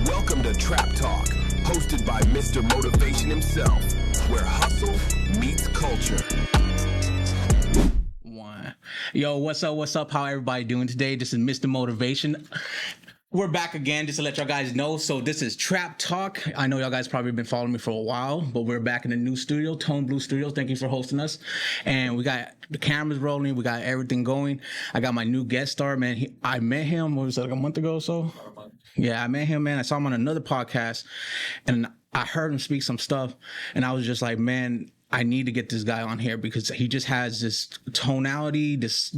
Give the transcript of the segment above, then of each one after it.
Welcome to Trap Talk, hosted by Mr. Motivation himself, where hustle meets culture. One. Yo, what's up? What's up? How everybody doing today? This is Mr. Motivation. We're back again just to let y'all guys know. So this is Trap Talk. I know y'all guys probably been following me for a while, but we're back in the new studio, Tone Blue Studio. Thank you for hosting us. And we got the cameras rolling. We got everything going. I got my new guest star, man. I met him, what was it, like a month ago or so? Yeah, I met him, man. I saw him on another podcast, and I heard him speak some stuff, and I was just like, man, I need to get this guy on here because he just has this tonality, this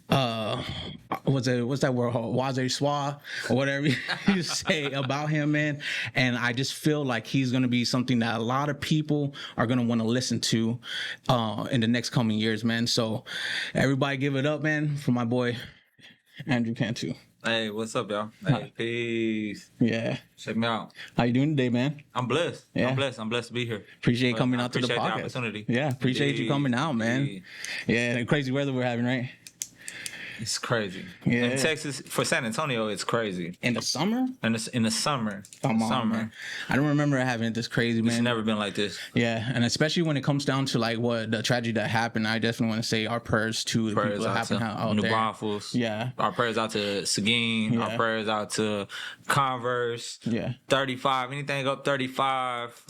what's that word, waze schwa or whatever you say about him, man. And I just feel like he's going to be something that a lot of people are going to want to listen to in the next coming years, man. So everybody give it up, man, for my boy Andrew Cantu. Hey, what's up, y'all? Hey, peace. Yeah. Check me out. How you doing today, man? I'm blessed. Yeah. I'm blessed to be here. Appreciate you coming out to the podcast. Appreciate the opportunity. Yeah, appreciate you coming out, man. Yeah, the crazy weather we're having, right? It's crazy. Yeah. In Texas, for San Antonio, it's crazy. In the summer? In the summer. Come on, man. I don't remember having it this crazy, man. It's never been like this. Yeah, and especially when it comes down to like what the tragedy that happened, I definitely want to say our prayers to the people that happened out New there. Braunfels. Yeah. Our prayers out to Seguin. Yeah. Our prayers out to Converse. Yeah. 35. Anything up 35.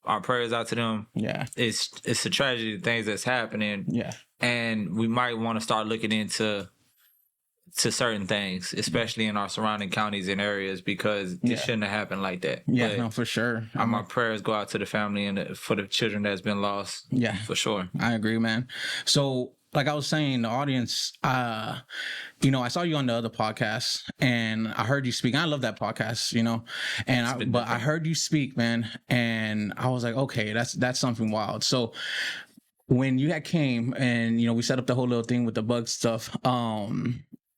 Our prayers out to them. Yeah. It's a tragedy, the things that's happening. Yeah. And we might want to start looking into certain things, especially in our surrounding counties and areas, because it shouldn't have happened like that. Yeah, but no, for sure. My prayers go out to the family and for the children that's been lost. Yeah, for sure. I agree, man. So, like I was saying, the audience, I saw you on the other podcast, and I heard you speak. I love that podcast, and I heard you speak, man, and I was like, okay, that's something wild. So when you had came and we set up the whole little thing with the bug stuff,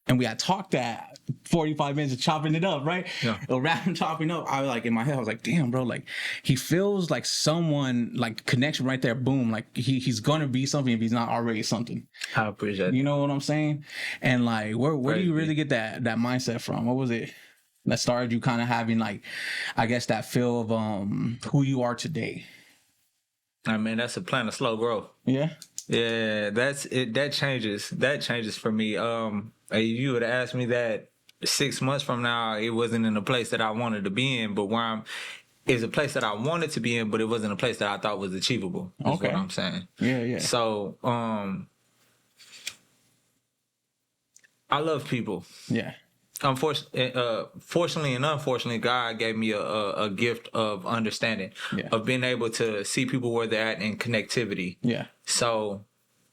and we had talked that 45 minutes of chopping it up, right? Yeah. Or rapping, chopping up. I was like, in my head, I was like, damn, bro, like he feels like someone, like connection right there, boom. Like he's gonna be something if he's not already something. I appreciate it. You know what I'm saying? And like, where do you really get that mindset from? What was it that started you kind of having like, I guess that feel of who you are today? I mean, that's a plan of slow growth. Yeah. Yeah, that's it. That changes for me. If you would have asked me that 6 months from now, it wasn't in a place that I wanted to be in, but it's a place that I wanted to be in, but it wasn't a place that I thought was achievable. Is what I'm saying. Yeah. So, I love people. Yeah. Fortunately and unfortunately, God gave me a gift of understanding, of being able to see people where they're at in connectivity. Yeah. So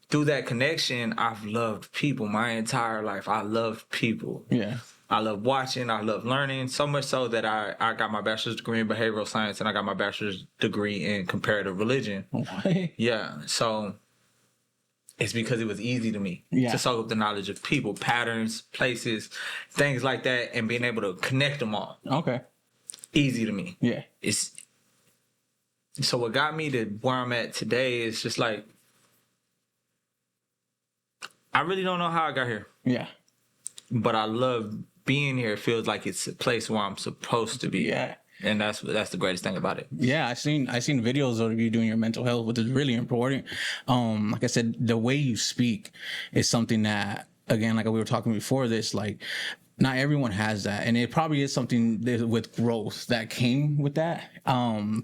through that connection, I've loved people my entire life. I love people. Yeah. I love watching. I love learning. So much so that I got my bachelor's degree in behavioral science and I got my bachelor's degree in comparative religion. Yeah. So it's because it was easy to me to soak up the knowledge of people, patterns, places, things like that, and being able to connect them all. Okay. Easy to me. Yeah. So what got me to where I'm at today is just like, I really don't know how I got here. Yeah. But I love being here. It feels like it's a place where I'm supposed to be. Yeah. And that's the greatest thing about it. Yeah, I seen videos of you doing your mental health, which is really important. Like I said, the way you speak is something that, again, like we were talking before this, like not everyone has that, and it probably is something with growth that came with that.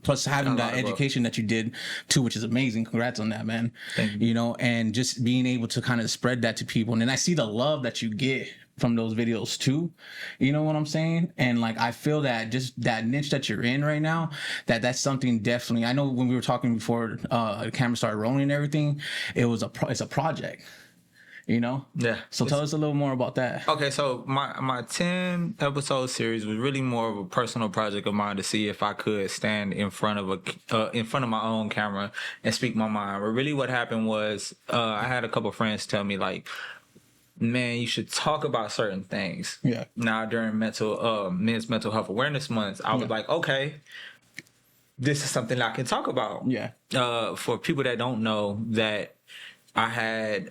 Plus having that education that you did too, which is amazing. Congrats on that, man. Thank you. And just being able to kind of spread that to people, and then I see the love that you get from those videos too. You know what I'm saying? And like, I feel that just that niche that you're in right now, that's something definitely, I know when we were talking before the camera started rolling and everything, it's a project, Yeah. So tell us a little more about that. Okay. So my 10 episode series was really more of a personal project of mine to see if I could stand in front of my own camera and speak my mind. But really what happened was, I had a couple friends tell me like, man, you should talk about certain things. Yeah. Now during Men's Mental Health Awareness Month, I was like, okay, this is something I can talk about. Yeah. For people that don't know, that I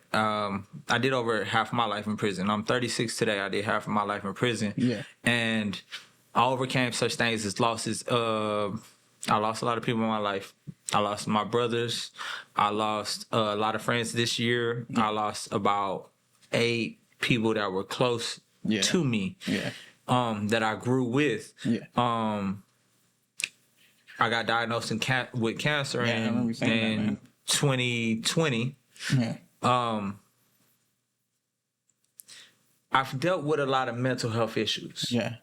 did over half my life in prison. I'm 36 today. I did half of my life in prison. Yeah. And I overcame such things as losses. I lost a lot of people in my life. I lost my brothers. I lost a lot of friends this year. I lost about 8 people that were close to me. Yeah. That I grew with. Yeah. I got diagnosed with cancer in 2020. Yeah. I've dealt with a lot of mental health issues. Yeah.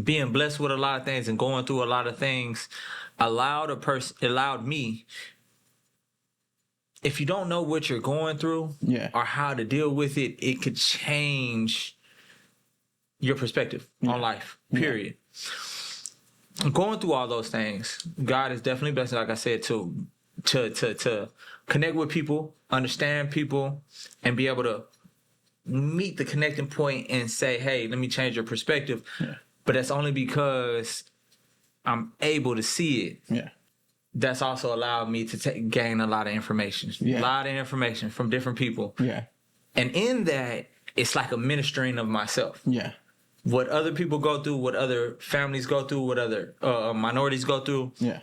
Being blessed with a lot of things and going through a lot of things allowed me, if you don't know what you're going through or how to deal with it, it could change your perspective on life, period. Going through all those things, God is definitely blessed, like I said, to connect with people, understand people, and be able to meet the connecting point and say, hey, let me change your perspective. Yeah. But that's only because I'm able to see it. Yeah. That's also allowed me to gain a lot of information. A lot of information from different people. Yeah. And in that, it's like a ministering of myself. Yeah. What other people go through, what other families go through, what other minorities go through. Yeah.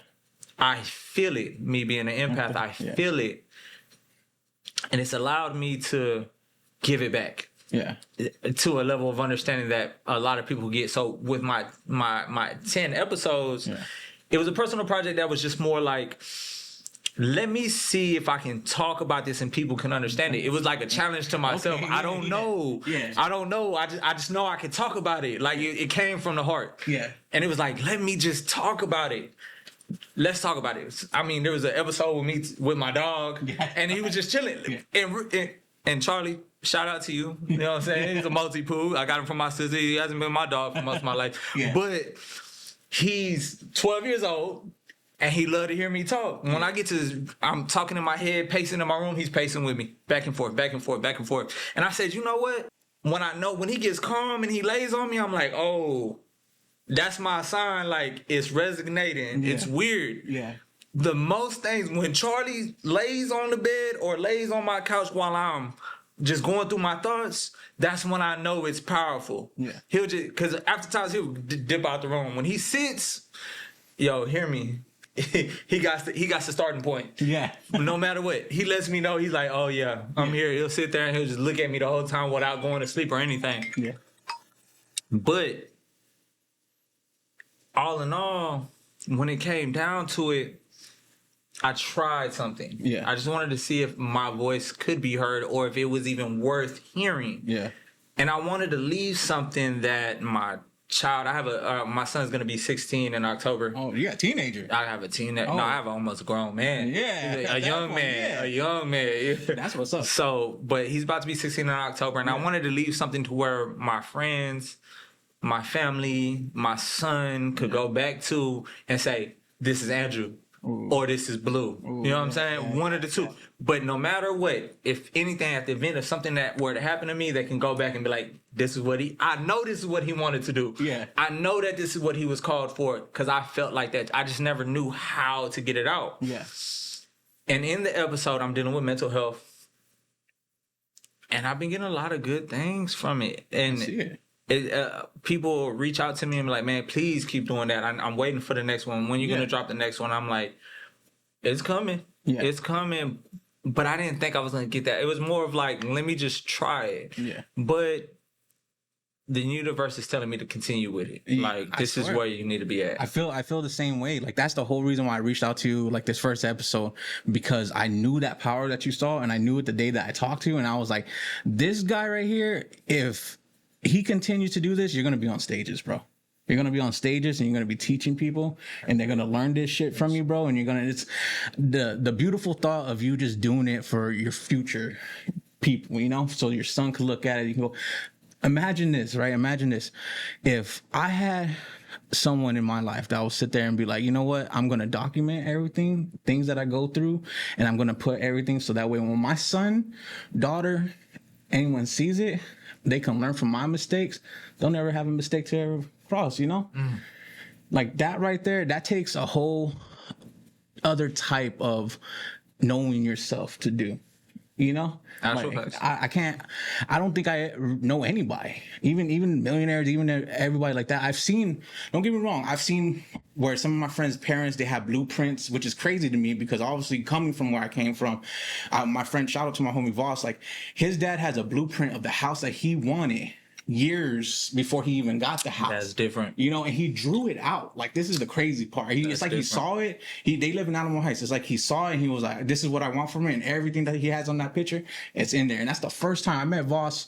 I feel it. Me being an empath, I feel it. And it's allowed me to give it back. Yeah. To a level of understanding that a lot of people get. So with my 10 episodes, it was a personal project that was just more like, let me see if I can talk about this and people can understand it. It was like a challenge to myself. Okay, I don't know. Yeah. I don't know. I just know I can talk about it. Like it came from the heart. Yeah. And it was like, let me just talk about it. Let's talk about it. I mean, there was an episode with me with my dog, and he was just chilling. Yeah. And Charlie, shout out to you. You know what I'm saying? He's a multi-poo. I got him from my sister. He hasn't been my dog for most of my life. Yeah. But he's 12 years old, and he loved to hear me talk. When I get to I'm talking in my head, pacing in my room, he's pacing with me. Back and forth, back and forth, back and forth. And I said, you know what? When he gets calm and he lays on me, I'm like, oh, that's my sign. Like, it's resonating. Yeah. It's weird. Yeah. The most things, when Charlie lays on the bed or lays on my couch while I'm just going through my thoughts, that's when I know it's powerful. Yeah. He'll just, because after times he'll dip out the room. When he sits, yo, hear me. he got the starting point. Yeah. No matter what, he lets me know. He's like, oh yeah, I'm here. He'll sit there and he'll just look at me the whole time without going to sleep or anything. Yeah. But all in all, when it came down to it, I tried something. Yeah. I just wanted to see if my voice could be heard or if it was even worth hearing. Yeah. And I wanted to leave something that my child, I have my son's going to be 16 in October. Oh, you got a teenager. I have a teenager. Oh. No, I have almost a grown man. Yeah. A young man. Yeah. A young man. Yeah. That's what's up. So, but he's about to be 16 in October, and I wanted to leave something to where my friends, my family, my son could go back to and say, this is Andrew. Ooh. Or this is Blue. Ooh, you know what I'm saying? Yeah, one of the two. Yeah. But no matter what, if anything at the event of something that were to happen to me, they can go back and be like, I know this is what he wanted to do. Yeah. I know that this is what he was called for, because I felt like that. I just never knew how to get it out. Yeah. And in the episode, I'm dealing with mental health. And I've been getting a lot of good things from it. And I see it. People reach out to me and be like, man, please keep doing that. I'm waiting for the next one. When you going to drop the next one? I'm like, it's coming. Yeah. It's coming. But I didn't think I was going to get that. It was more of like, let me just try it. Yeah. But the universe is telling me to continue with it. Like, this is where you need to be at. I feel the same way. Like, that's the whole reason why I reached out to you, like, this first episode, because I knew that power that you saw, and I knew it the day that I talked to you, and I was like, this guy right here, if he continues to do this, you're going to be on stages, bro. You're going to be on stages and you're going to be teaching people, and they're going to learn this shit from you, bro. And it's the beautiful thought of you just doing it for your future people, you know? So your son could look at it. You can go, imagine this, right? Imagine this. If I had someone in my life that will sit there and be like, you know what? I'm going to document everything, things that I go through, and I'm going to put everything so that way when my son, daughter, anyone sees it, they can learn from my mistakes. They'll never have a mistake to ever cross, you know? Like that right there, that takes a whole other type of knowing yourself to do. You know, Actual like, facts. I can't. I don't think I know anybody, even millionaires, even everybody like that. I've seen. Don't get me wrong. I've seen where some of my friends' parents they have blueprints, which is crazy to me because obviously coming from where I came from, my friend, shout out to my homie Voss, like his dad has a blueprint of the house that he wanted years before he even got the house. That's different. You know, and he drew it out. Like, this is the crazy part. It's like different. He saw it. They live in Alamo Heights. It's like he saw it and he was like, this is what I want from it. And everything that he has on that picture, it's in there. And that's the first time I met Voss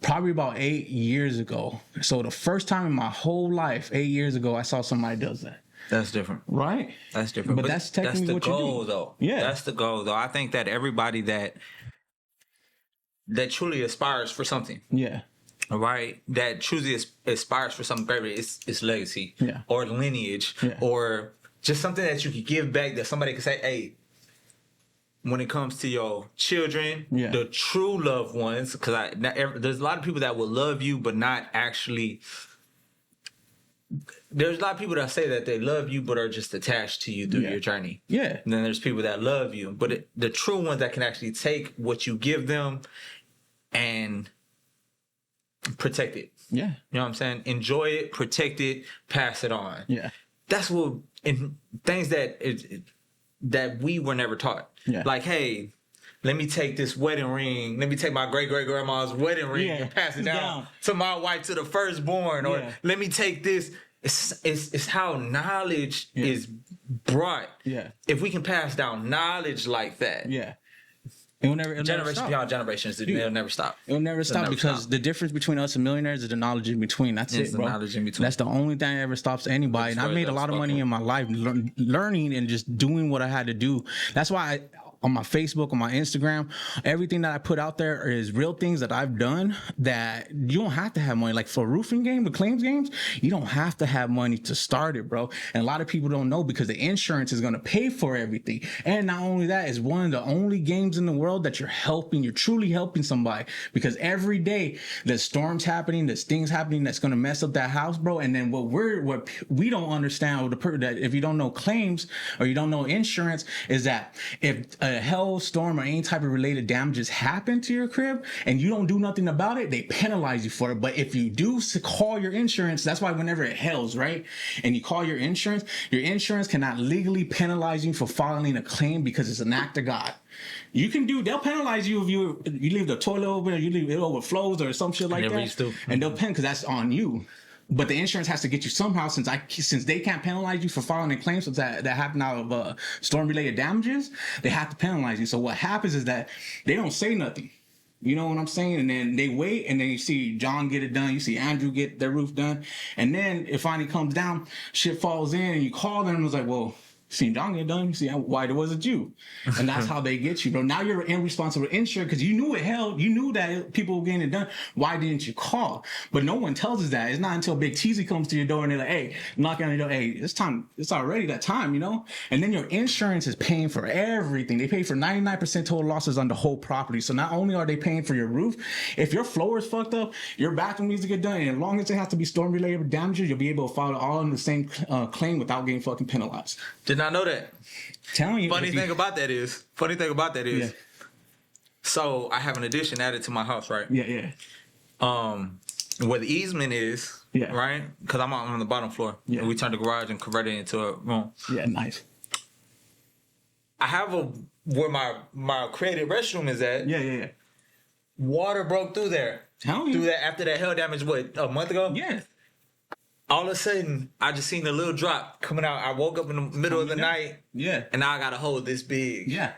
probably about 8 years ago. So the first time in my whole life, 8 years ago, I saw somebody does that. That's different. Right? That's different. But that's technically the what goal, you do. though. Yeah. That's the goal, though. I think that everybody that truly aspires for something. Yeah. Right, that truly aspires for something greater. It's legacy, yeah, or lineage, yeah, or just something that you could give back. That somebody could say, "Hey, when it comes to your children, yeah, the true loved ones," because there's a lot of people that will love you, but not actually. There's a lot of people that say that they love you, but are just attached to you through your journey. Yeah, and then there's people that love you, but the true ones that can actually take what you give them and protect it. Yeah. You know what I'm saying? Enjoy it, protect it, pass it on. Yeah. That's what, and things that we were never taught. Yeah. Like, hey, let me take this wedding ring. Let me take my great-great-grandma's wedding ring and pass it down to my wife, to the firstborn. Or let me take this. It's how knowledge is brought. Yeah. If we can pass down knowledge like that. Yeah. It'll never beyond generations, it'll never stop. It'll never stop because the difference between us and millionaires is the knowledge in between. That's it, bro. The knowledge in between. That's the only thing that ever stops anybody. And I've made a lot of money in my life learning and just doing what I had to do. That's why on my Facebook, on my Instagram, everything that I put out there is real things that I've done that you don't have to have money. Like for a roofing game, the claims games, you don't have to have money to start it, bro. And a lot of people don't know because the insurance is going to pay for everything. And not only that, it's one of the only games in the world that you're truly helping somebody, because every day there's storms happening, there's things happening that's going to mess up that house, bro. And then what we don't understand, that if you don't know claims or you don't know insurance, is that if a hailstorm or any type of related damages happen to your crib and you don't do nothing about it, they penalize you for it. But if you do call your insurance, that's why whenever it hails, right, and you call your insurance cannot legally penalize you for filing a claim because it's an act of God. They'll penalize you if you leave the toilet open or you leave it overflows or some shit like that. And they'll pen because that's on you. But the insurance has to get you somehow, since they can't penalize you for filing a claim that happened out of storm-related damages. They have to penalize you. So what happens is that they don't say nothing. You know what I'm saying? And then they wait, and then you see John get it done. You see Andrew get their roof done. And then it finally comes down, shit falls in, and you call them and it's like, well, seen John get done. You see why it wasn't you, and that's how they get you, bro. Now you're irresponsible insured because you knew it held. You knew that people were getting it done. Why didn't you call? But no one tells us that. It's not until Big Teasy comes to your door and they're like, "Hey, knocking on your door. Hey, it's time. It's already that time, you know." And then your insurance is paying for everything. They pay for 99% total losses on the whole property. So not only are they paying for your roof, if your floor is fucked up, your bathroom needs to get done, and as long as it has to be storm related damages, you'll be able to file it all in the same claim without getting fucking penalized. Did not know that. Telling you. Funny thing about that is, so I have an addition added to my house, right? Yeah. Where the easement is, right? Because I'm on the bottom floor. Yeah. And we turned the garage and converted it into a room. Yeah, nice. I have where my created restroom is at. Yeah. Water broke through there. Telling you. Through that after that hail damage, a month ago? Yeah. All of a sudden, I just seen a little drop coming out. I woke up in the middle of the night. Yeah. And now I got a hole this big. Yeah.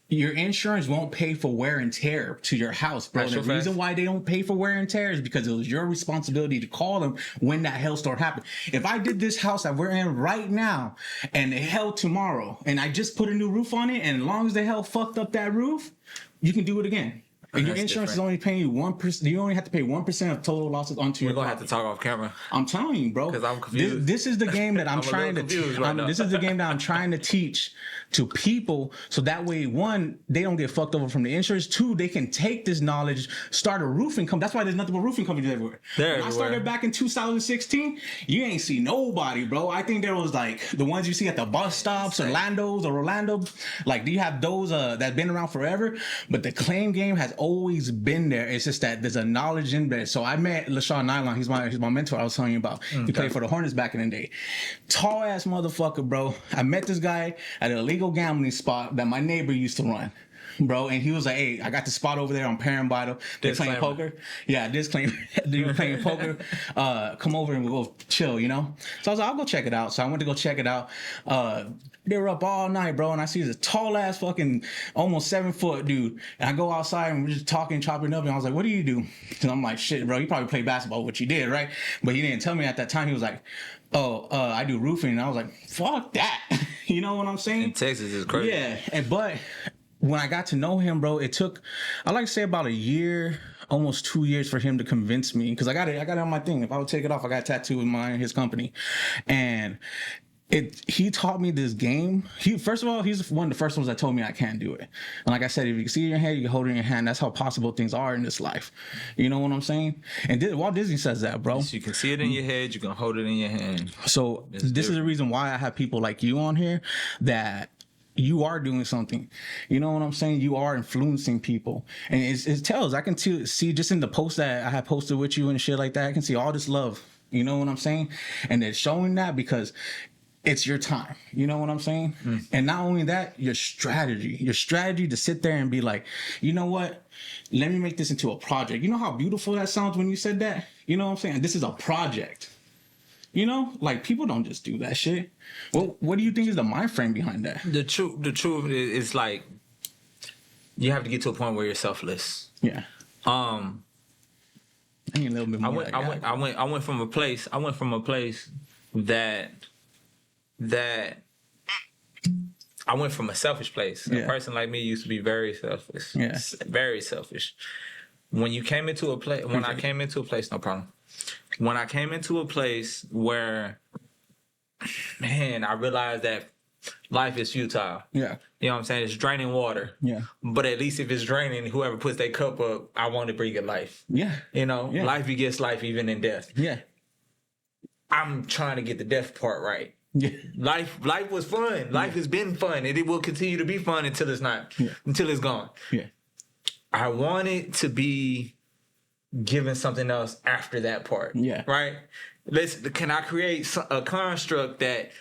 Your insurance won't pay for wear and tear to your house, bro. The reason why they don't pay for wear and tear is because it was your responsibility to call them when that hailstorm happened. If I did this house that we're in right now and it held tomorrow and I just put a new roof on it, and as long as the hell fucked up that roof, you can do it again. And your That's insurance is different. only paying you 1%. You only have to pay 1% of total losses onto We're your gonna have to property. talk off camera. I'm telling you, bro. 'Cause I'm confused. This is the game that I'm, I'm a trying to. little confused right now. This is the game that I'm trying to teach to people, so that way, one, they don't get fucked over from the insurance. Two, they can take this knowledge, start a roofing company. That's why there's nothing but roofing companies everywhere. They're When I started everywhere. back in 2016, you ain't see nobody, bro. I think there was like the ones you see at the bus stops, Orlando. Like, do you have those that been around forever? But the claim game has always been there. It's just that there's a knowledge in there. So I met LaShawn Nylon. He's my mentor. I was telling you about. He played for the Hornets back in the day. Tall ass motherfucker, bro. I met this guy at an illegal gambling spot that my neighbor used to run. Bro, and he was like, "Hey, I got the spot over there on Parambido. They're playing Disclaimer. poker. Yeah, disclaimer. They're playing poker. Come over and we'll go chill, you know." So I was like, "I'll go check it out." So I went to go check it out. They were up all night, bro, and I see this tall ass fucking almost 7 foot dude. And I go outside and we're just talking, chopping up, and I was like, "What do you do?" And I'm like, "Shit, bro, you probably play basketball, which you did, right?" But he didn't tell me at that time. He was like, "Oh, I do roofing." And I was like, "Fuck that." You know what I'm saying? In Texas is crazy. Yeah, but when I got to know him, bro, it took, I like to say about a year, almost 2 years for him to convince me, because I got it on my thing. If I would take it off, I got a tattoo with his company, and he taught me this game. First of all, he's one of the first ones that told me I can't do it. And like I said, if you can see it in your head, you can hold it in your hand. That's how possible things are in this life. You know what I'm saying? And Walt Disney says that, bro. You can see it in your head. You can hold it in your hand. So this is the reason why I have people like you on here, that you are doing something. You know what I'm saying? You are influencing people. And it tells. I can see just in the post that I have posted with you and shit like that, I can see all this love. You know what I'm saying? And it's showing that because it's your time. You know what I'm saying? And not only that, your strategy to sit there and be like, you know what? Let me make this into a project. You know how beautiful that sounds when you said that? You know what I'm saying? This is a project. You know, like, people don't just do that shit. Well, what do you think is the mind frame behind that? The truth is like, you have to get to a point where you're selfless. Yeah. I need a little bit more. I went from a place that I went from a selfish place. Yeah. A person like me used to be very selfish. Yeah. Very selfish. When you came into a place, no problem. When I came into a place where, man, I realized that life is futile. Yeah. You know what I'm saying? It's draining water. Yeah. But at least if it's draining, whoever puts their cup up, I want to bring it life. Yeah. You know, Yeah. life begets life even in death. Yeah. I'm trying to get the death part right. Yeah. Life was fun. Life has been fun, and it will continue to be fun until it's not. Yeah. Until it's gone. Yeah. I wanted to be given something else after that part. Yeah. Right? Can I create a construct that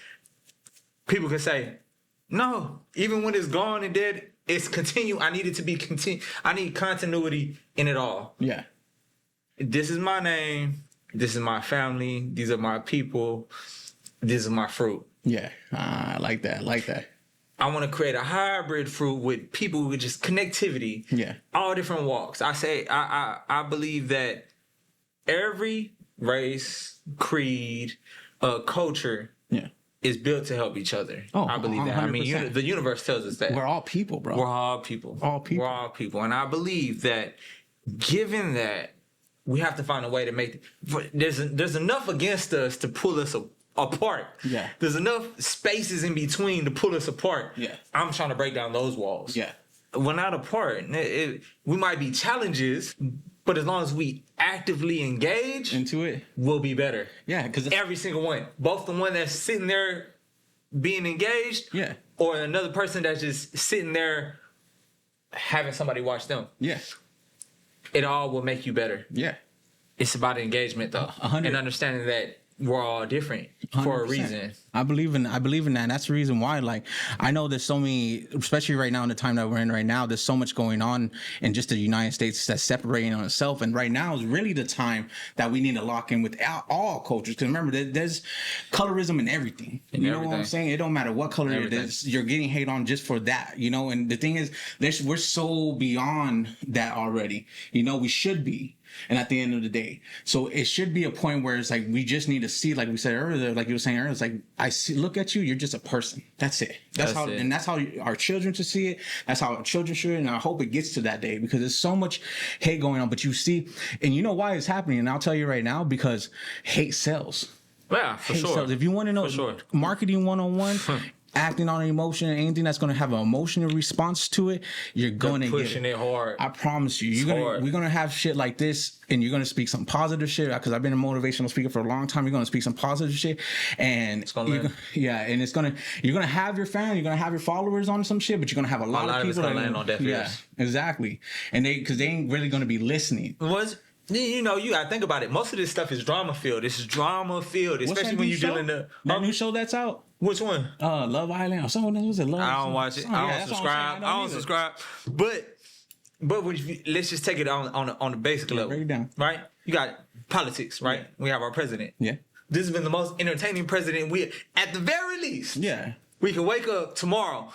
people can say, no, even when it's gone and dead, it's continue. I need it to be continue. I need continuity in it all. Yeah. This is my name. This is my family. These are my people. This is my fruit. Yeah. I like that. I want to create a hybrid fruit with people with just connectivity. Yeah. All different walks. I believe that every race, creed, culture Yeah. is built to help each other. Oh, I believe that. I mean, 100%. the universe tells us that. We're all people, bro. We're all people. All people. We're all people. And I believe that given that, we have to find a way to make there's enough against us to pull us apart. Yeah. There's enough spaces in between to pull us apart. Yeah. I'm trying to break down those walls. Yeah. We're not apart. We might be challenges, but as long as we actively engage, Into it. we'll be better. Yeah. Because Every single one. Both the one that's sitting there being engaged, Yeah. or another person that's just sitting there having somebody watch them. Yeah. It all will make you better. Yeah. It's about engagement, though, 100. and understanding that we're all different for a 100%. reason. I believe in that. And that's the reason why, like, I know there's so many, especially right now in the time that we're in right now, there's so much going on in just the United States that's separating on itself. And right now is really the time that we need to lock in with all cultures. Because remember, there's colorism in everything. You know what I'm everything. saying? It don't matter what color Everything. it is. You're getting hate on just for that, And the thing is, we're so beyond that already. We should be. And at the end of the day, so it should be a point where it's like we just need to see, like we said earlier, like you were saying earlier, it's like I see, look at you, you're just a person. That's it. That's how, and that's how our children should see it. That's how our children should, and I hope it gets to that day because there's so much hate going on. But you see, and you know why it's happening, and I'll tell you right now, because hate sells. Yeah, for sure. Sells. If you want to know marketing 101. Acting on an emotion and anything that's going to have an emotional response to it, you're going to get pushing it hard. I promise you, we're going to have shit like this, and you're going to speak some positive shit. Because I've been a motivational speaker for a long time. You're going to speak some positive shit, and it's gonna and you're going to have your fans, you're going to have your followers on some shit, but you're going to have a lot of people that land on deaf ears. Yeah, exactly, and because they ain't really going to be listening. You know, you gotta think about it. Most of this stuff is drama filled. This is drama filled, especially when you're dealing with that new show that's out. Which one? Love Island or something. Was it Love? I don't watch it. I don't subscribe. I don't subscribe. But let's just take it on the basic level. Break it down. Right? You got politics, right? Yeah. We have our president. Yeah. This has been the most entertaining president at the very least. Yeah. We can wake up tomorrow.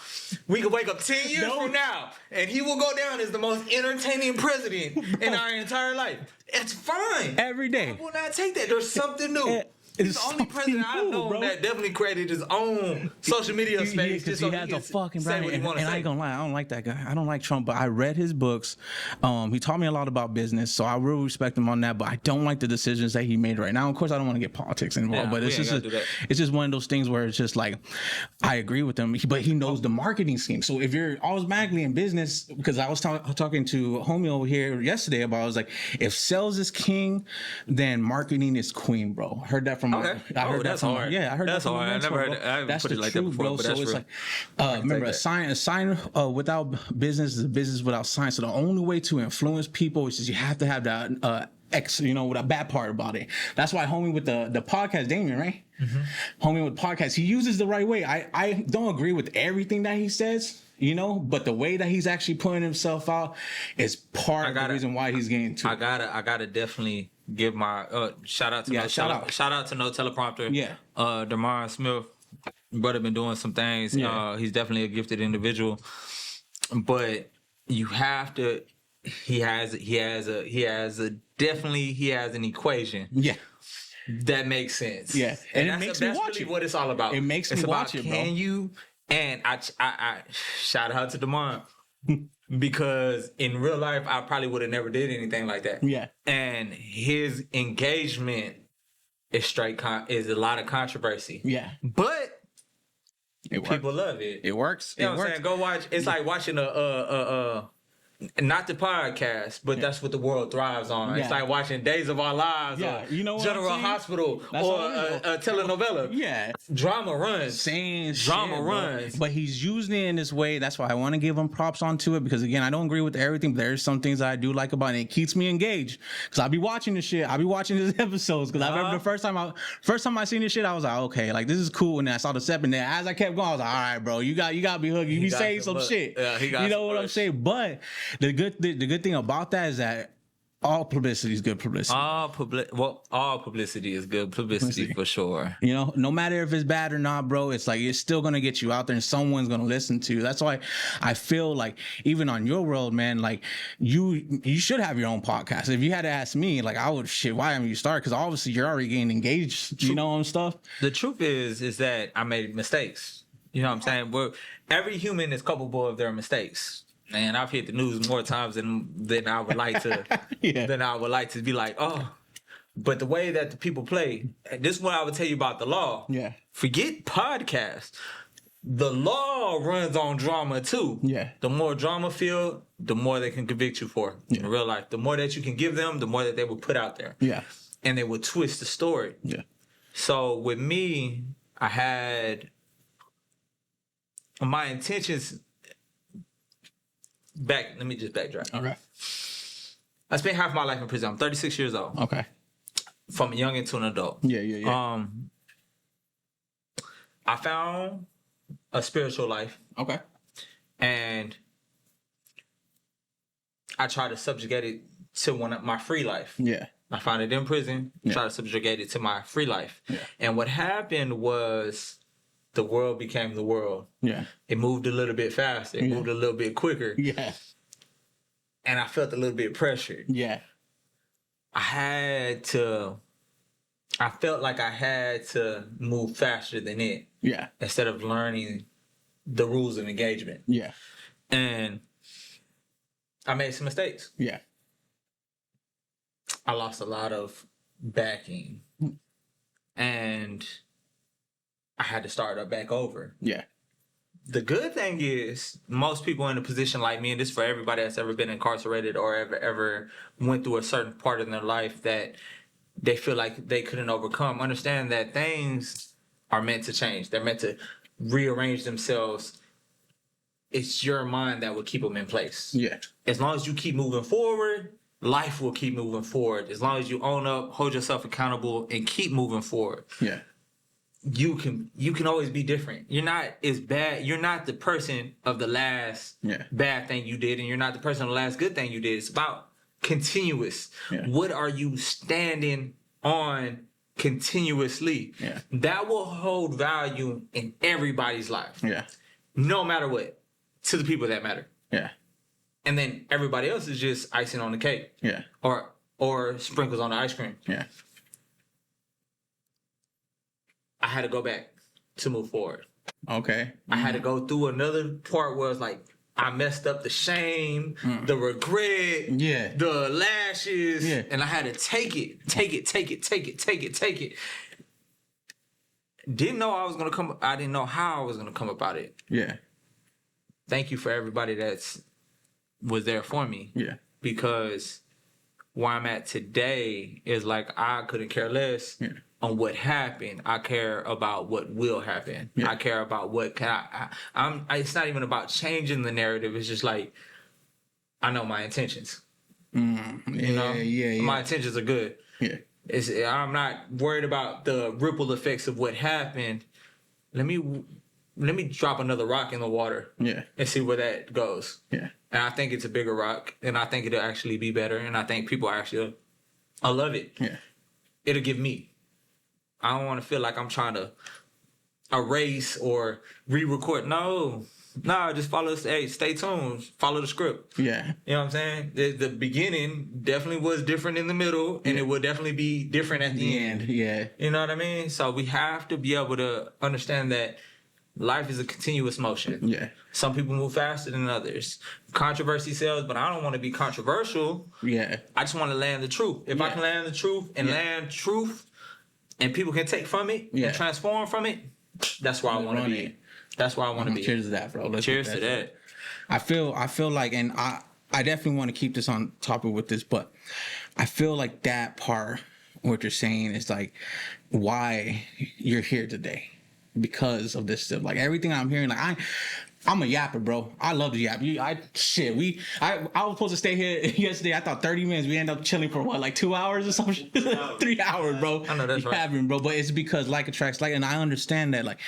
We can wake up 10 years from now, and he will go down as the most entertaining president in our entire life. It's fine. Every day. I will not take that. There's something new. He's the only president I know that definitely created his own social media space. Because he had the fucking brand. And I ain't gonna lie, I don't like that guy. I don't like Trump, but I read his books. He taught me a lot about business, so I really respect him on that. But I don't like the decisions that he made right now. Of course, I don't want to get politics involved, but it's just one of those things where it's just like I agree with him, but he knows the marketing scheme. So if you're automatically in business, because I was talking to a homie over here yesterday about, I was like, if sales is king, then marketing is queen, bro. Heard that from. Okay. I heard that's hard. Yeah, I heard that's that. Hard. I never heard it. I haven't put it like that before, bro. But so that's it's real. like, remember, a sign without business is a business without sign. So the only way to influence people is just you have to have that with a bad part about it. That's why homie with the podcast, Damien, right? Mm-hmm. Homie with podcast, he uses the right way. I don't agree with everything that he says, but the way that he's actually putting himself out is part of the reason why he's getting to. I gotta definitely give my shout out to no teleprompter. Yeah. Damar Smith, brother, been doing some things. Yeah. He's definitely a gifted individual, but you have to. He has an equation. Yeah. That makes sense. Yeah, and it makes me watch really it. what it's all about. It makes me watch it, bro. Can you? And I shout out to Damar because in real life I probably would have never did anything like that. Yeah, and his engagement is is a lot of controversy. Yeah, but people love it. It works. You know what I'm saying? Go watch. It's like watching not the podcast, but that's what the world thrives on. Yeah. It's like watching Days of Our Lives or General Hospital or a telenovela. Yeah. Drama runs. Drama runs. But he's using it in this way. That's why I want to give him props onto it because, again, I don't agree with everything, but there's some things that I do like about it. It keeps me engaged because I'll be watching this shit. I'll be watching these episodes because I remember the first time I seen this shit, I was like, okay, like this is cool. And then I saw the step, and then as I kept going, I was like, all right, bro, you got to be hooked. You be saying some shit. Yeah, he got you know what I'm saying? But the good thing about that is that all publicity is good publicity. All publicity is good publicity for sure. No matter if it's bad or not, bro, it's like it's still gonna get you out there and someone's gonna listen to you. That's why I feel like even on your world, man, like you should have your own podcast. If you had to ask me, like I would why haven't you started? Because obviously you're already getting engaged, on stuff. The truth is that I made mistakes. You know what I'm saying? Every human is culpable of their mistakes. Man, I've hit the news more times than I would like to. Than I would like to be like, oh. But the way that the people play, this is what I would tell you about the law. Yeah. Forget podcasts. The law runs on drama too. Yeah. The more drama filled, the more they can convict you for in real life. The more that you can give them, the more that they will put out there. Yeah. And they will twist the story. Yeah. So with me, I had my intentions. Let me just backtrack. Okay. I spent half my life in prison. I'm 36 years old. Okay. From a youngin' to an adult. Yeah. I found a spiritual life. Okay. And I tried to subjugate it to my free life. Yeah. I found it in prison. Tried to subjugate it to my free life. Yeah. And what happened was the world became the world. Yeah. It moved a little bit faster. It moved a little bit quicker. Yeah. And I felt a little bit pressured. Yeah. I felt like I had to move faster than it. Yeah. Instead of learning the rules of engagement. Yeah. And I made some mistakes. Yeah. I lost a lot of backing. And I had to start up back over. Yeah. The good thing is most people in a position like me, and this is for everybody that's ever been incarcerated or ever went through a certain part in their life that they feel like they couldn't overcome, understand that things are meant to change. They're meant to rearrange themselves. It's your mind that will keep them in place. Yeah. As long as you keep moving forward, life will keep moving forward. As long as you own up, hold yourself accountable, and keep moving forward. Yeah. You can always be different. You're not as bad. You're not the person of the last bad thing you did, and you're not the person of the last good thing you did. It's about continuous. Yeah. What are you standing on continuously? Yeah. That will hold value in everybody's life. Yeah. No matter what, to the people that matter. Yeah. And then everybody else is just icing on the cake. Yeah. Or sprinkles on the ice cream. Yeah. I had to go back to move forward. Okay. I had to go through another part where it's like I messed up the shame, the regret, the lashes, and I had to take it. Didn't know I was gonna come. I didn't know how I was gonna come about it. Yeah. Thank you for everybody that's was there for me. Yeah. Because where I'm at today is like I couldn't care less on what happened. I care about what will happen. Yeah. I care about what can it's not even about changing the narrative. It's just like I know my intentions. You know? Yeah. My intentions are good. Yeah. I'm not worried about the ripple effects of what happened. Let me drop another rock in the water. Yeah. And see where that goes. Yeah. And I think it's a bigger rock, and I think it'll actually be better, and I think people actually I love it. Yeah. It'll give me. I don't want to feel like I'm trying to erase or re-record. No, just follow. Hey, stay tuned. Follow the script. Yeah. You know what I'm saying? The beginning definitely was different in the middle, and it will definitely be different at the end. Yeah. You know what I mean? So we have to be able to understand that life is a continuous motion. Yeah. Some people move faster than others. Controversy sells, but I don't want to be controversial. Yeah. I just want to land the truth. If I can land the truth and land truth, and people can take from it and transform from it, that's where I want to be. That's where I want to be. Cheers to that, bro. Cheers to that. I feel like, and I definitely want to keep this on topic with this, but I feel like that part, what you're saying is like why you're here today. Because of this stuff, like everything I'm hearing, like I'm a yapper, bro. I love to yap. I was supposed to stay here yesterday. I thought 30 minutes. We ended up chilling for what, like 2 hours or something? 3 hours, bro. I know that's right, bro. But it's because like attracts like, and I understand that. Like,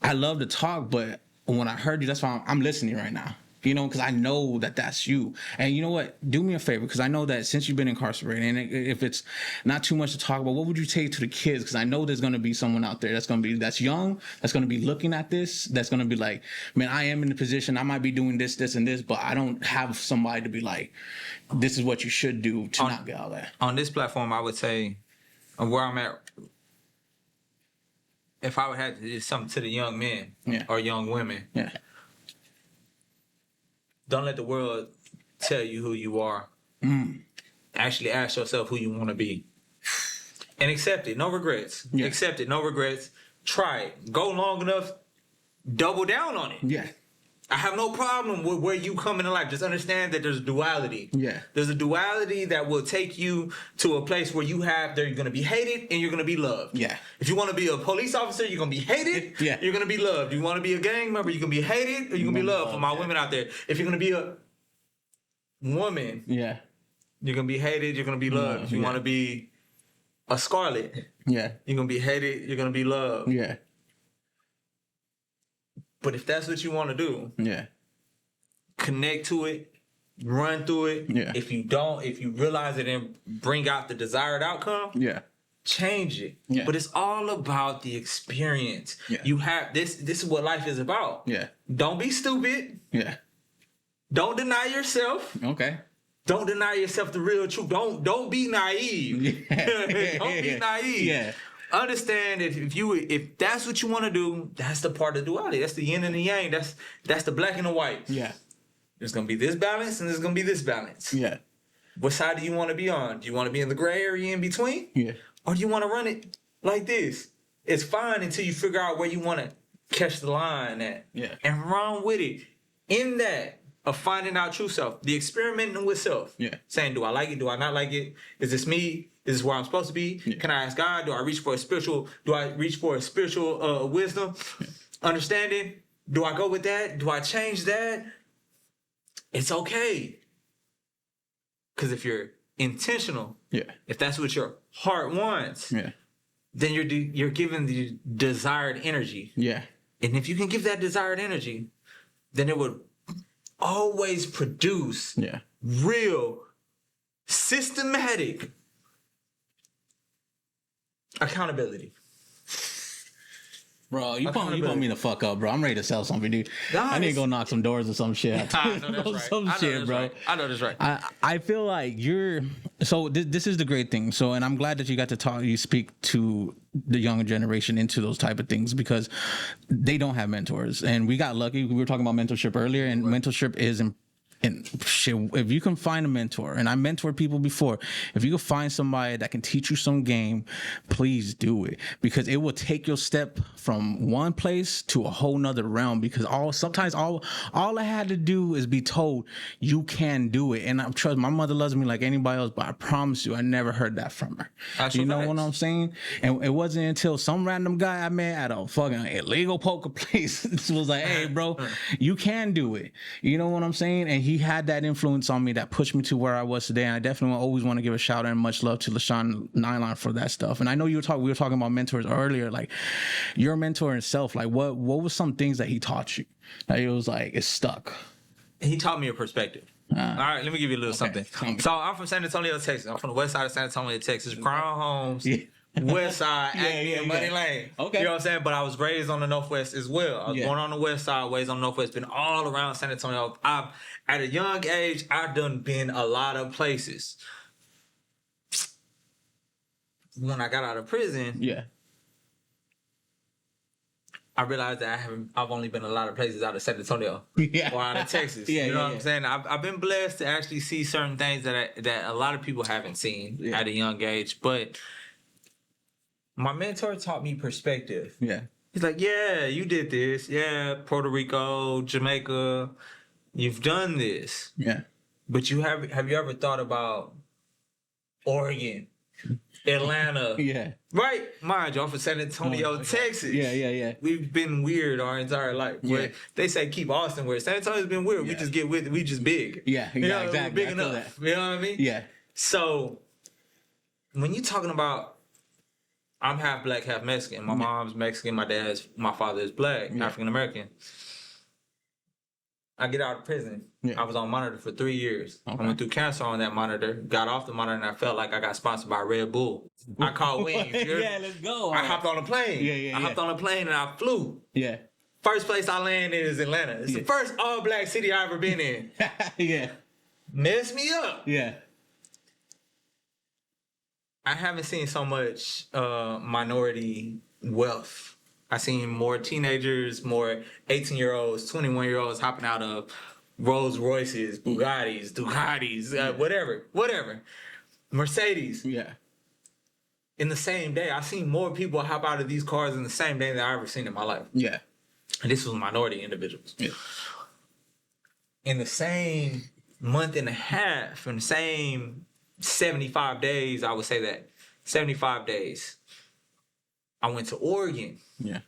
I love to talk, but when I heard you, that's why I'm listening right now. You know, because I know that that's you. And you know what? Do me a favor, because I know that since you've been incarcerated, and if it's not too much to talk about, what would you say to the kids? Because I know there's going to be someone out there that's young, that's going to be looking at this, that's going to be like, man, I am in the position, I might be doing this, and this, but I don't have somebody to be like, this is what you should do to not get all that. On this platform, I would say, where I'm at, if I would have to do something to the young men or young women, don't let the world tell you who you are. Actually ask yourself who you want to be. And accept it. No regrets. Yeah. Accept it. No regrets. Try it. Go long enough. Double down on it. Yeah. I have no problem with where you come into life. Just understand that there's a duality. Yeah. There's a duality that will take you to a place where you're going to be hated and you're going to be loved. Yeah. If you want to be a police officer, you're going to be hated. Yeah. You're going to be loved. You want to be a gang member, you're going to be hated or you're going to be loved. For my women out there, if you're going to be a woman, you're going to be hated, you're going to be loved. If you want to be a Scarlet, you're going to be hated, you're going to be loved. Yeah. But if that's what you want to do, connect to it, run through it. Yeah. If you realize it and bring out the desired outcome, change it. Yeah. But it's all about the experience. Yeah. You have this is what life is about. Yeah. Don't be stupid. Yeah. Don't deny yourself. Okay. Don't deny yourself the real truth. Don't be naive. Yeah. Don't be naive. Yeah. Understand that if that's what you want to do, that's the part of duality. That's the yin and the yang. That's the black and the white. Yeah. There's gonna be this balance and there's gonna be this balance. Yeah. What side do you want to be on? Do you want to be in the gray area in between? Yeah. Or do you want to run it like this? It's fine until you figure out where you want to catch the line at. Yeah. And run with it. In that of finding out true self, the experimenting with self. Yeah. Saying, do I like it? Do I not like it? Is this me? Is this where I'm supposed to be? Yeah. Can I ask God? Do I reach for a spiritual wisdom? Yeah. Understanding? Do I go with that? Do I change that? It's okay. Because if you're intentional, Yeah. if that's what your heart wants, Yeah. then you're given the desired energy. Yeah. And if you can give that desired energy, then it would always produce Yeah. real, systematic accountability. Bro, you put me the fuck up, bro. I'm ready to sell something, dude. I need to go knock some doors or some shit. I know that's right. Some shit, bro. I know that's right. I feel like you're so this is the great thing. So, and I'm glad that you got to you speak to the younger generation into those type of things because they don't have mentors. And we got lucky. We were talking about mentorship earlier, and mentorship is and shit, if you can find a mentor, and I mentored people before, if you can find somebody that can teach you some game, please do it, because it will take your step from one place to a whole nother realm. Because sometimes all I had to do is be told you can do it, and I'm trust my mother loves me like anybody else, but I promise you, I never heard that from her. You know what I'm saying? And it wasn't until some random guy I met at a fucking illegal poker place was like, "Hey, bro, you can do it." You know what I'm saying? And he had that influence on me that pushed me to where I was today. And I definitely always want to give a shout out and much love to LaShawn Nylon for that stuff. And I know we were talking about mentors earlier. Like, your mentor himself, like what was some things that he taught you? Like, it was like, it's stuck. He taught me a perspective. All right, let me give you a little something. So I'm from San Antonio, Texas. I'm from the west side of San Antonio, Texas. Crown Homes. Yeah. West side, Money Lane. Okay. You know what I'm saying? But I was raised on the Northwest as well. I was born on the West side, raised on the Northwest, been all around San Antonio. At a young age, I've done been a lot of places. When I got out of prison, I realized that I've only been a lot of places out of San Antonio or out of Texas. You know what I'm saying? I've been blessed to actually see certain things that a lot of people haven't seen at a young age, but my mentor taught me perspective. Yeah. He's like, yeah, you did this. Yeah, Puerto Rico, Jamaica, you've done this. Yeah. But have you ever thought about Oregon, Atlanta? Yeah. Right? Mind you, I'm from San Antonio, Texas. Yeah. We've been weird our entire life. Yeah. They say keep Austin weird. San Antonio's been weird. We just get with it. We just big. Yeah, exactly. We're big enough. You know what I mean? Yeah. So when you're talking about, I'm half black, half Mexican. My mom's Mexican. My father is black, African American. I get out of prison. I was on monitor for 3 years. I went through cancer on that monitor. Got off the monitor, and I felt like I got sponsored by Red Bull. I caught wings. Let's go. I hopped on a plane. I hopped on a plane and I flew. Yeah. First place I landed is Atlanta. It's the first all-black city I ever been in. Yeah. Messed me up. Yeah. I haven't seen so much minority wealth. I've seen more teenagers, more 18-year-olds, 21-year-olds hopping out of Rolls Royces, Ducatis, whatever. Mercedes. Yeah. In the same day, I've seen more people hop out of these cars in the same day than I've ever seen in my life. Yeah. And this was minority individuals. Yeah. In the same month and a half, in the same 75 days, I would say that 75 days, I went to Oregon. Yeah.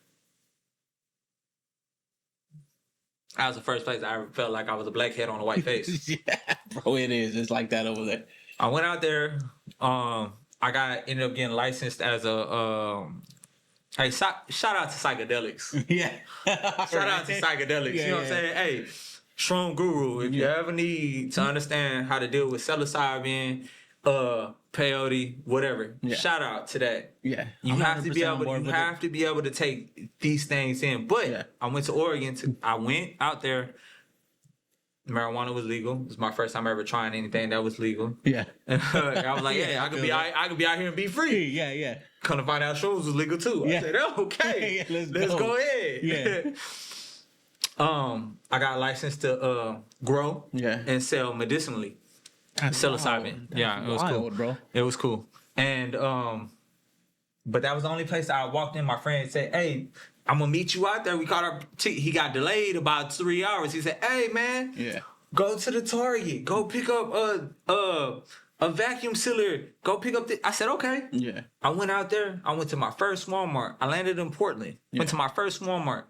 That was the first place I ever felt like I was a black head on a white face. Yeah, bro, it is. It's like that over there. I went out there. Ended up getting licensed as a. Hey, shout out to psychedelics. Yeah. Shout out to psychedelics. You know what I'm saying? Hey, Shroom Guru, if you ever need to understand how to deal with psilocybin, peyote, whatever, shout out to that. Yeah. You have to be able to take these things in. But I went to Oregon I went out there marijuana was legal. It was my first time ever trying anything that was legal. Yeah. I was like, yeah, I could be out here and be free. Yeah. Come to find out shrooms was legal too. Yeah. I said, okay, let's go ahead. Yeah. I got licensed to grow and sell medicinally. Psilocybin. Yeah, it was cool, bro. It was cool. And but that was the only place I walked in. My friend said, "Hey, I'm gonna meet you out there." We caught our he got delayed about 3 hours. He said, "Hey, man, go to the Target. Go pick up a vacuum sealer. Go pick up the." I said, "Okay." Yeah. I went out there. I went to my first Walmart. I landed in Portland. Went to my first Walmart.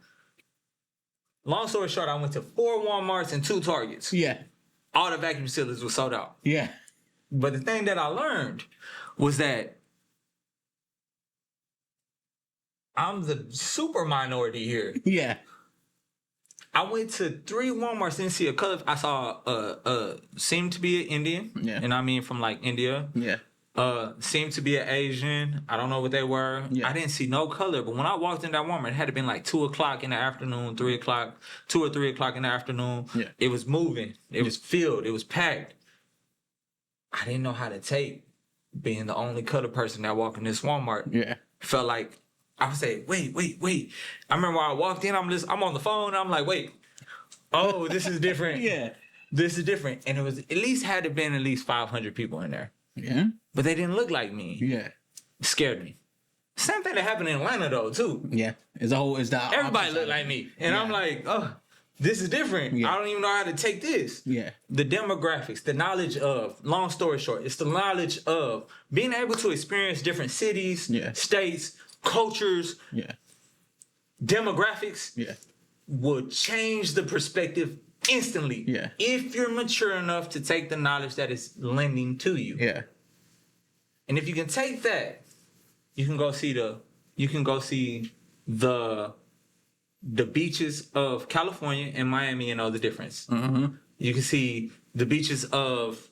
Long story short, I went to 4 Walmarts and 2 Targets. Yeah. All the vacuum sealers were sold out. Yeah. But the thing that I learned was that I'm the super minority here. Yeah. I went to 3 Walmarts, didn't see a color. I saw seemed to be an Indian. Yeah. And I mean from like India. Yeah. Seemed to be an Asian. I don't know what they were. Yeah. I didn't see no color. But when I walked in that Walmart, it had to been like 2 o'clock in the afternoon, 3 o'clock, 2 or 3 o'clock in the afternoon. Yeah. It was moving. It was filled. It was packed. I didn't know how to take being the only color person that walked in this Walmart. Yeah. Felt like I would say, wait. I remember when I walked in, I'm on the phone. I'm like, wait. Oh, this is different. Yeah. This is different. And it was at least 500 people in there. Yeah. But they didn't look like me. Yeah. It scared me. Same thing that happened in Atlanta though, too. Yeah. Everybody looked like me. And I'm like, oh, this is different. Yeah. I don't even know how to take this. Yeah. The demographics, the knowledge of, long story short, it's the knowledge of being able to experience different cities, states, cultures, demographics will change the perspective instantly. Yeah. If you're mature enough to take the knowledge that is lending to you. Yeah. And if you can take that, you can go see the beaches of California and Miami and know the difference. Mm-hmm. You can see the beaches of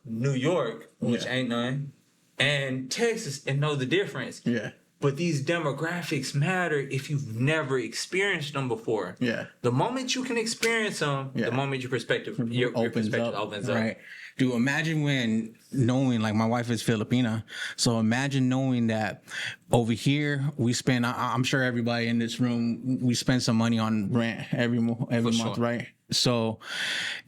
New York, which ain't none, and Texas and know the difference. Yeah. But these demographics matter if you've never experienced them before. Yeah. The moment you can experience them, the moment your perspective opens up. Right. Dude, imagine knowing, like, my wife is Filipina. So imagine knowing that over here we spend, I'm sure everybody in this room, we spend some money on rent every month, right? So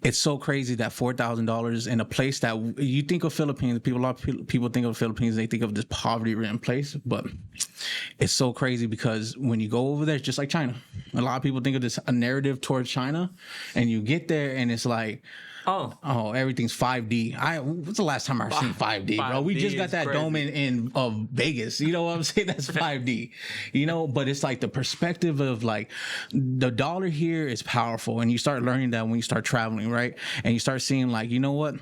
it's so crazy that $4,000 in a place that you think of Philippines, a lot of people think of Philippines, they think of this poverty-ridden place, but it's so crazy because when you go over there, it's just like China. A lot of people think of this a narrative towards China, and you get there and it's like, oh, everything's 5D. What's the last time I've seen 5D, bro? We just got that crazy dome in Vegas. You know what I'm saying? That's 5D. You know, but it's like the perspective of like the dollar here is powerful, and you start learning that when you start traveling, right? And you start seeing like, you know what?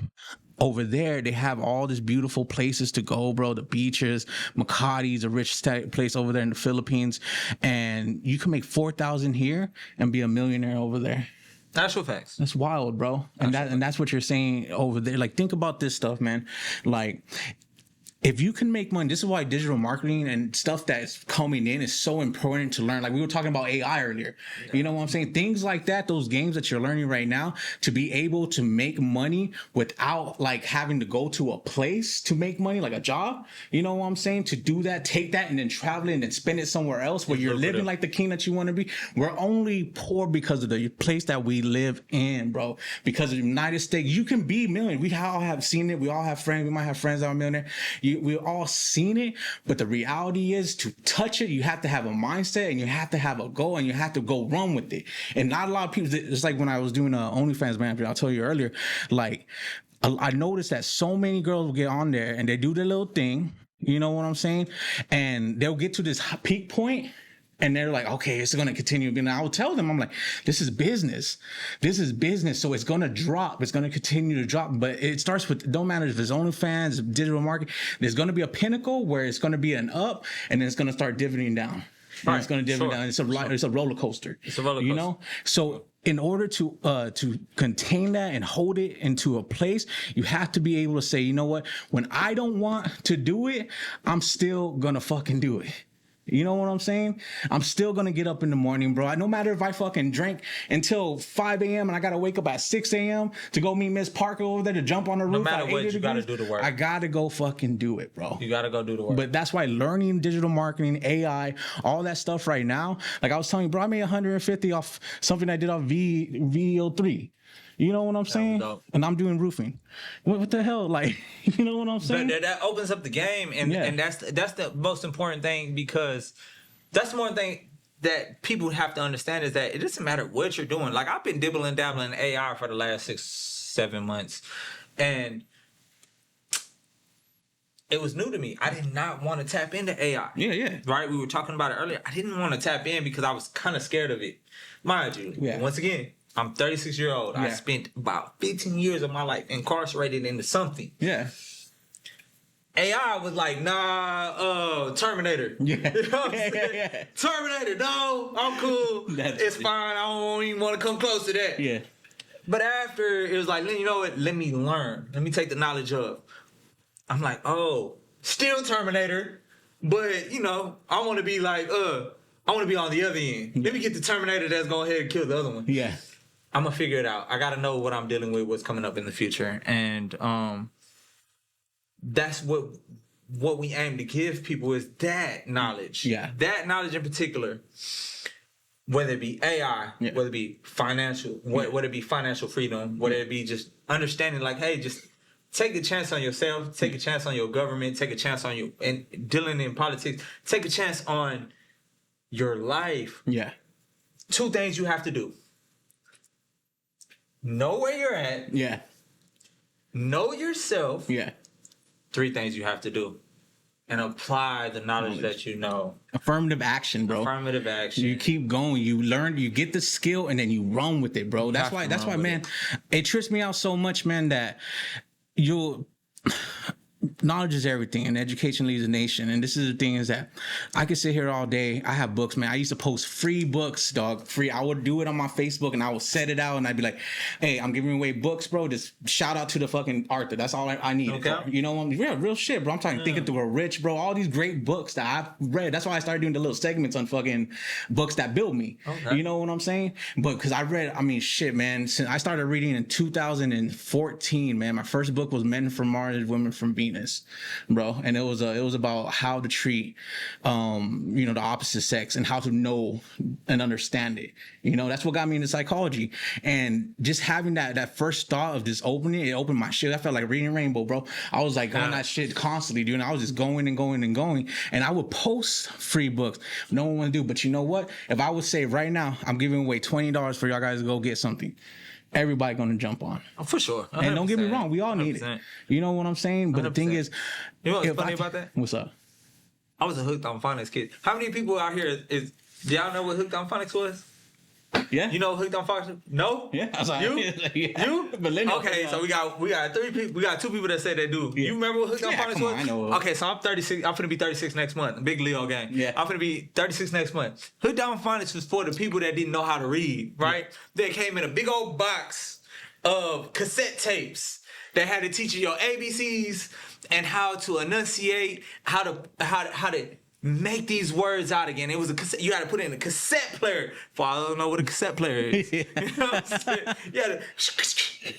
Over there, they have all these beautiful places to go, bro. The beaches, Makati's a rich place over there in the Philippines, and you can make $4,000 here and be a millionaire over there. Actual facts. That's wild, bro. And that's what you're saying over there. Like, think about this stuff, man. Like, if you can make money, this is why digital marketing and stuff that's coming in is so important to learn. Like, we were talking about AI earlier. Yeah. You know what I'm saying? Things like that, those games that you're learning right now, to be able to make money without like having to go to a place to make money, like a job. You know what I'm saying? To do that, take that and then travel it and then spend it somewhere else where you're living like the king that you want to be. We're only poor because of the place that we live in, bro. Because of the United States, you can be millionaire. We all have seen it. We all have friends. We might have friends that are millionaire. We've all seen it, but the reality is to touch it, you have to have a mindset and you have to have a goal and you have to go run with it. And not a lot of people, it's like when I was doing OnlyFans, man, I'll tell you earlier, like I noticed that so many girls will get on there and they do their little thing, you know what I'm saying? And they'll get to this peak point and they're like, okay, it's going to continue. And I will tell them, I'm like, this is business. This is business. So it's going to drop. It's going to continue to drop. But it starts with, don't matter if it's OnlyFans, digital marketing. There's going to be a pinnacle where it's going to be an up and then it's going to start dividending down. Right. It's going to dividend down. It's a roller coaster. It's a roller coaster. You know? So in order to contain that and hold it into a place, you have to be able to say, you know what? When I don't want to do it, I'm still going to fucking do it. You know what I'm saying? I'm still gonna get up in the morning, bro. No matter if I fucking drink until 5 a.m. and I gotta wake up at 6 a.m. to go meet Miss Parker over there to jump on the roof. No matter at what, 80 you gotta degrees, do the work. I gotta go fucking do it, bro. You gotta go do the work. But that's why learning digital marketing, AI, all that stuff right now, like I was telling you, bro, I made 150 off something I did off VO3. You know what I'm saying? And I'm doing roofing. What the hell? Like, you know what I'm saying? But that opens up the game, and that's the most important thing, because that's the one thing that people have to understand is that it doesn't matter what you're doing. Like, I've been dibbling dabbling in AI for the last 6-7 months, and it was new to me. I did not want to tap into AI. Yeah. Right? We were talking about it earlier. I didn't want to tap in because I was kind of scared of it. Mind you, once again, I'm 36 years old. I spent about 15 years of my life incarcerated into something. Yeah. AI was like, nah, Terminator. Yeah. You know what I'm saying? Terminator, no, I'm cool. It's fine. I don't even want to come close to that. Yeah. But after, it was like, you know what? Let me learn. Let me take the knowledge of. I'm like, oh, still Terminator. But, you know, I want to be like, I want to be on the other end. Let me get the Terminator that's going ahead and kill the other one. Yeah. I'm going to figure it out. I got to know what I'm dealing with, what's coming up in the future. And that's what we aim to give people, is that knowledge. Yeah. That knowledge in particular, whether it be AI, whether it be financial, whether it be financial freedom, whether it be just understanding, like, hey, just take a chance on yourself, take a chance on your government, take a chance on you, and dealing in politics, take a chance on your life. Yeah. 2 things you have to do. Know where you're at. Yeah. Know yourself. Yeah. 3 things you have to do. And apply the knowledge that you know. Affirmative action, bro. Affirmative action. You keep going. You learn. You get the skill, and then you run with it, bro. That's why, man, it trips me out so much, man, that knowledge is everything, and education leads a nation. And this is the thing, is that I could sit here all day. I have books, man. I used to post free books, dog. Free. I would do it on my Facebook, and I would set it out, and I'd be like, hey, I'm giving away books, bro. Just shout out to the fucking Arthur. That's all I need. Okay. You know, real shit, bro. I'm talking Thinking Through a Rich, bro. All these great books that I've read. That's why I started doing the little segments on fucking books that build me. Okay. You know what I'm saying? But because I read, I mean, shit, man. Since I started reading in 2014, man. My first book was Men from Mars, Women from Venus, bro, and it was about how to treat the opposite sex and how to know and understand it. You know, that's what got me into psychology. And just having that first thought of just opening it opened my shit. I felt like reading Rainbow, bro. I was like on that shit constantly, dude. And I was just going and going and going. And I would post free books. No one would do. But you know what? If I would say right now, I'm giving away $20 for y'all guys to go get something, everybody gonna jump on. Oh, for sure. 100%. And don't get me wrong, we all need 100%. it. You know what I'm saying? But 100%. The thing is, you know what's funny about that? What's up? I was a Hooked on Phonics kid. How many people out here do y'all know what Hooked on Phonics was? Yeah. You know what Hooked on Phonics? No? Yeah. I was like, you? Yeah. You? Okay, so we got 3 people. We got 2 people that say they do. Yeah. You remember what Hooked on Phonics was? I know. Okay, so I'm 36. I'm finna be 36 next month. Big Leo gang. Yeah. I'm finna be 36 next month. Hooked on Phonics was for the people that didn't know how to read, right? Yeah. They came in a big old box of cassette tapes that had to teach you your ABCs and how to enunciate, how to make these words out again. It was a cassette. You had to put it in a cassette player. For I don't know what a cassette player is. You know what I'm saying? You had to.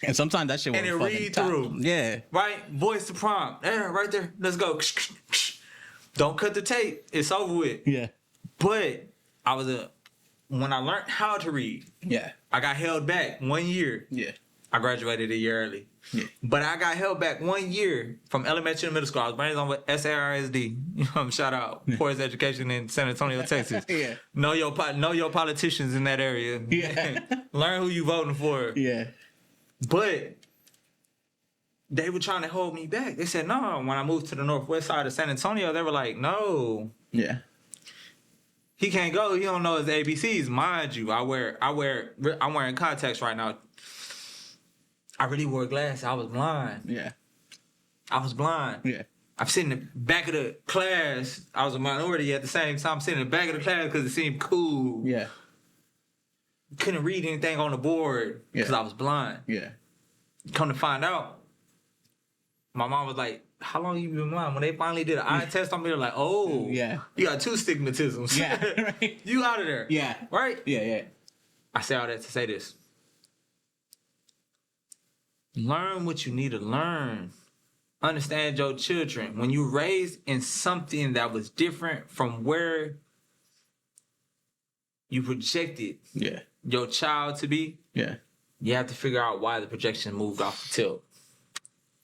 And sometimes that shit was and it read through. Yeah. Right? Voice to prompt. There, right there. Let's go. Don't cut the tape. It's over with. Yeah. But when I learned how to read, I got held back 1 year. Yeah. I graduated a year early. Yeah. But I got held back 1 year from elementary to middle school. I was branded on with SARSD. You know, shout out. Poorest education in San Antonio, Texas. Yeah. Know your politicians in that area. Yeah. Learn who you voting for. Yeah. But they were trying to hold me back. They said, no. When I moved to the northwest side of San Antonio, they were like, no. Yeah. He can't go. He don't know his ABCs. Mind you, I'm wearing contacts right now. I really wore glasses. I was blind. Yeah. I was blind. Yeah. I'm sitting in the back of the class. I was a minority at the same time. I'm sitting in the back of the class because it seemed cool. Yeah. Couldn't read anything on the board because I was blind. Yeah. Come to find out, my mom was like, how long you been blind? When they finally did an eye test on me, they're like, oh, Yeah. you got 2 stigmatisms. Yeah, right. You out of there. Yeah. Right? Yeah. I say all that to say this. Learn what you need to learn. Understand your children. When you raised in something that was different from where you projected your child to be, you have to figure out why the projection moved off the tilt.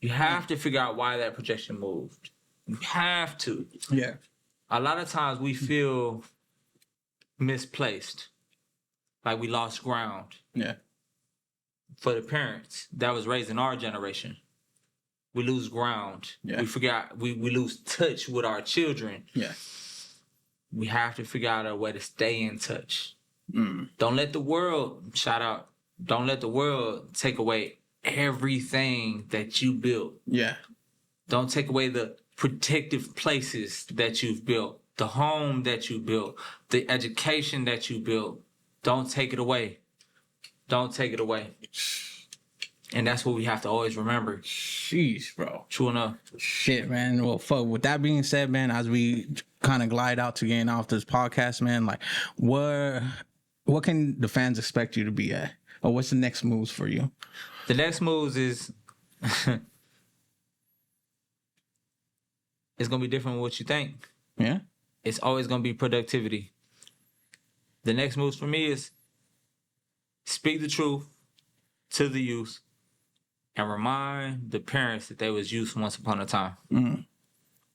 You have to figure out why that projection moved. You have to. Yeah. A lot of times we feel misplaced, like we lost ground. Yeah. For the parents that was raised in our generation, we lose ground. Yeah. We forgot. We lose touch with our children. Yeah. We have to figure out a way to stay in touch. Mm. Don't let the world, shout out, don't let the world take away everything that you built. Yeah. Don't take away the protective places that you've built, the home that you built, the education that you built. Don't take it away. Don't take it away. And that's what we have to always remember. Jeez, bro. True enough. Shit, man. Well, fuck. With that being said, man, as we kind of glide out to getting off this podcast, man, like, what can the fans expect you to be at? Or what's the next moves for you? The next moves is it's gonna be different than what you think. Yeah. It's always gonna be productivity. The next moves for me is speak the truth to the youth and remind the parents that they was youth once upon a time. Mm.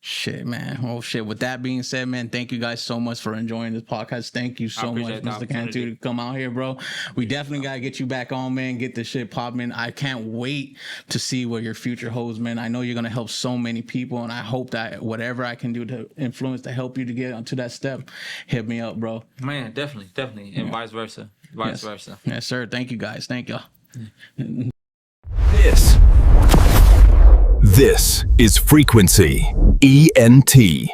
Shit, man. Well, shit. With that being said, man, thank you guys so much for enjoying this podcast. Thank you so much, Mr. Cantu, to come out here, bro. We definitely got to get you back on, man. Get this shit popping. I can't wait to see what your future holds, man. I know you're going to help so many people, and I hope that whatever I can do to influence to help you to get onto that step, hit me up, bro. Man, definitely. And vice versa. Vice versa. Yes, sir. Thank you, guys. Thank y'all. This is Frequency ENT.